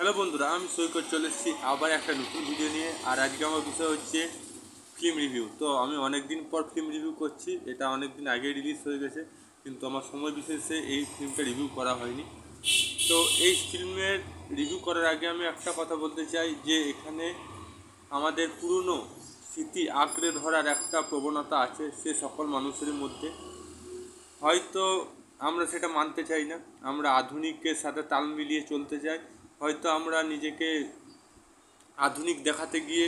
Hello বন্ধুরা, আমি সৈকত চলে এসেছি আবার একটা নতুন ভিডিও নিয়ে। আর আজকে আমার বিষয় হচ্ছে ফিল্ম রিভিউ। তো আমি অনেক দিন পর ফিল্ম রিভিউ করছি। এটা অনেক দিন আগে রিলিজ হয়ে গেছে, কিন্তু আমার সময় বিশেষে এই ফিল্মটা রিভিউ করা হয়নি। তো এই ফিল্মের রিভিউ করার আগে আমি একটা কথা বলতে চাই যে এখানে আমাদের পুরনো স্মৃতি আঁকড়ে ধরার একটা প্রবণতা আছে সে সকল মানুষের মধ্যে। হয়তো আমরা সেটা মানতে চাই না, আমরা আধুনিকের সাথে তাল মিলিয়ে চলতে চাই। হয়তো আমরা নিজেকে আধুনিক দেখাতে গিয়ে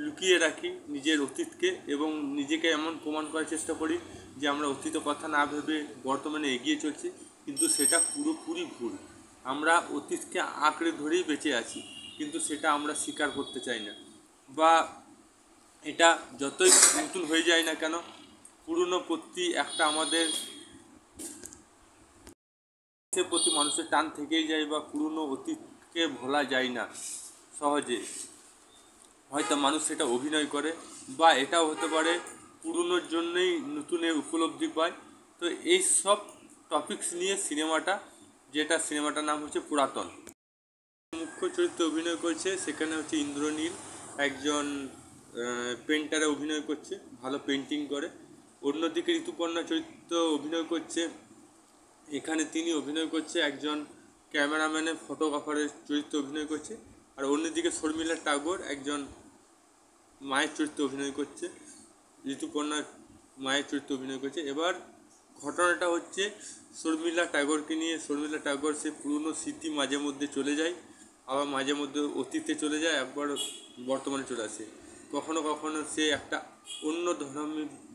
লুকিয়ে রাখি নিজের অতীতকে এবং নিজেকে এমন প্রমাণ করার চেষ্টা করি যে আমরা অতীত কথা না ভেবে বর্তমানে এগিয়ে চলছি, কিন্তু সেটা পুরোপুরি ভুল। আমরা অতীতকে আঁকড়ে ধরেই বেঁচে আছি, কিন্তু সেটা আমরা স্বীকার করতে চাই না। বা এটা যতই নতুন হয়ে যায় না কেন, পুরনো প্রতি একটা আমাদের প্রতি মানুষের টান থেকেই যায়, বা পুরনো অতীতকে ভোলা যায় না সহজে। হয়তো মানুষ সেটা অভিনয় করে, বা এটাও হতে পারে পুরনোর জন্যই নতুনের উপলব্ধি পায়। তো এই সব টপিকস নিয়ে সিনেমাটার নাম হচ্ছে পুরাতন। মুখ্য চরিত্রে অভিনয় করছে সেখানে হচ্ছে ইন্দ্রনীল, একজন পেন্টারে অভিনয় করছে, ভালো পেন্টিং করে। অন্যদিকে ঋতুপর্ণা চরিত্র অভিনয় করছে, এখানে তিনি অভিনয় করছে একজন ক্যামেরাম্যানের ফটোগ্রাফারের চরিত্রে অভিনয় করছে। আর অন্যদিকে শর্মিলা টাগোর একজন মায়ের চরিত্রে অভিনয় করছে, ঋতুপর্ণা মায়ের চরিত্রে অভিনয় করছে। এবার ঘটনাটা হচ্ছে শর্মিলা ট্যাগরকে নিয়ে। শর্মিলা ট্যাগর সে পুরনো স্মৃতি মাঝে মধ্যে চলে যায়, আবার মাঝে মধ্যে অতীতে চলে যায়, একবার বর্তমানে চলে আসে। কখনো কখনো সে একটা অন্য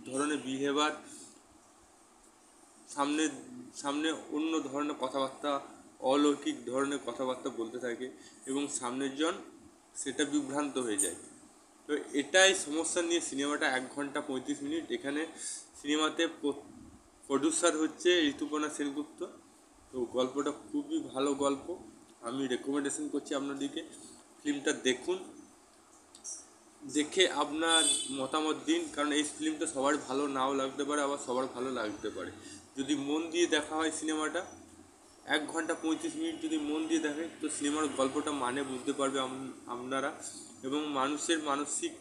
ধরনের বিহেভার, সামনে সামনে অন্য ধরনের কথাবার্তা, অলৌকিক ধরনের কথাবার্তা বলতে থাকে এবং সামনের জন সেটা বিভ্রান্ত হয়ে যায়। তো এটাই সমস্যা নিয়ে সিনেমাটা 1 ঘন্টা 35 মিনিট। এখানে সিনেমাতে প্রডিউসার হচ্ছে ঋতুপর্ণা সেনগুপ্ত। তো গল্পটা খুবই ভালো গল্প, আমি রেকমেন্ডেশন করছি আপনাদেরকে ফিল্মটা দেখুন, দেখে আপনার মতামত দিন। কারণ এই ফিল্মটা সবার ভালো নাও লাগতে পারে, আবার সবার ভালো লাগতে পারে। যদি মন দিয়ে দেখা হয় সিনেমাটা, 1 ঘন্টা 35 মিনিট যদি মন দিয়ে দেখে, তো সিনেমার গল্পটা মানে বুঝতে পারবে আপনারা। এবং মানুষের মানসিক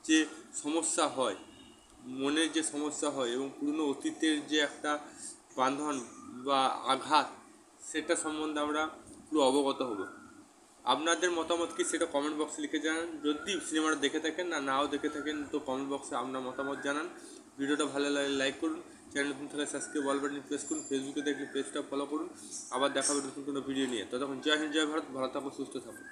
যে সমস্যা হয়, মনের যে সমস্যা হয়, এবং পুরনো অতীতের যে একটা বাঁধন বা আঘাত, সেটা সম্বন্ধে আমরা পুরো অবগত হব। আপনাদের মতামত কি সেটা কমেন্ট বক্সে লিখে জানান। যদি সিনেমাটা দেখে থাকেন না নাও দেখে থাকেন, তো কমেন্ট বক্সে আপনার মতামত জানান। ভিডিওটা ভালো লাগলে লাইক করুন, চ্যানেল নতুন থাকলে সাবস্ক্রাইব অল বাটন প্রেস করুন, ফেসবুকে দেখলে পেজটা ফলো করুন। আবার দেখা হবে নতুন কোনো ভিডিও নিয়ে। ততক্ষণ জয় হিন্দ, জয় ভারত, ভালো থাকুন, সুস্থ থাকুন।